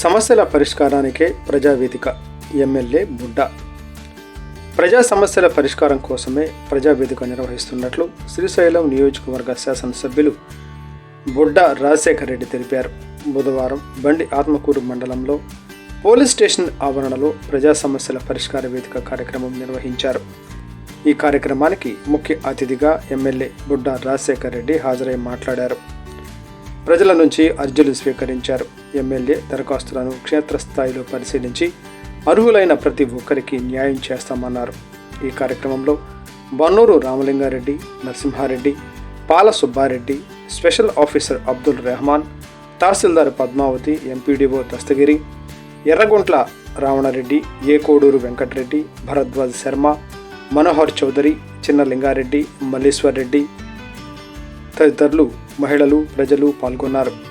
సమస్యల పరిష్కారానికే ప్రజావేదిక ఎమ్మెల్యే బుడ్డా. ప్రజా సమస్యల పరిష్కారం కోసమే ప్రజావేదిక నిర్వహిస్తున్నట్లు శ్రీశైలం నియోజకవర్గ శాసనసభ్యులు బుడ్డా రాజశేఖర్ రెడ్డి తెలిపారు. బుధవారం బండి ఆత్మకూరు మండలంలో పోలీస్ స్టేషన్ ఆవరణలో ప్రజా సమస్యల పరిష్కార వేదిక కార్యక్రమం నిర్వహించారు. ఈ కార్యక్రమానికి ముఖ్య అతిథిగా ఎమ్మెల్యే బుడ్డా రాజశేఖర్ రెడ్డి హాజరై మాట్లాడారు. ప్రజల నుంచి అర్జీలు స్వీకరించారు. ఎమ్మెల్యే దరఖాస్తులను క్షేత్రస్థాయిలో పరిశీలించి అర్హులైన ప్రతి ఒక్కరికి న్యాయం చేస్తామన్నారు. ఈ కార్యక్రమంలో బన్నూరు రామలింగారెడ్డి, నరసింహారెడ్డి, పాల సుబ్బారెడ్డి, స్పెషల్ ఆఫీసర్ అబ్దుల్ రెహమాన్, తహసీల్దార్ పద్మావతి, ఎంపీడీఓ దస్తగిరి, ఎర్రగుంట్ల రావణరెడ్డి, ఏ కోడూరు వెంకటరెడ్డి, భరద్వాజ్ శర్మ, మనోహర్ చౌదరి, చిన్న లింగారెడ్డి, మల్లీశ్వర్ రెడ్డి తదితరులు, మహిళలు, ప్రజలు పాల్గొన్నారు.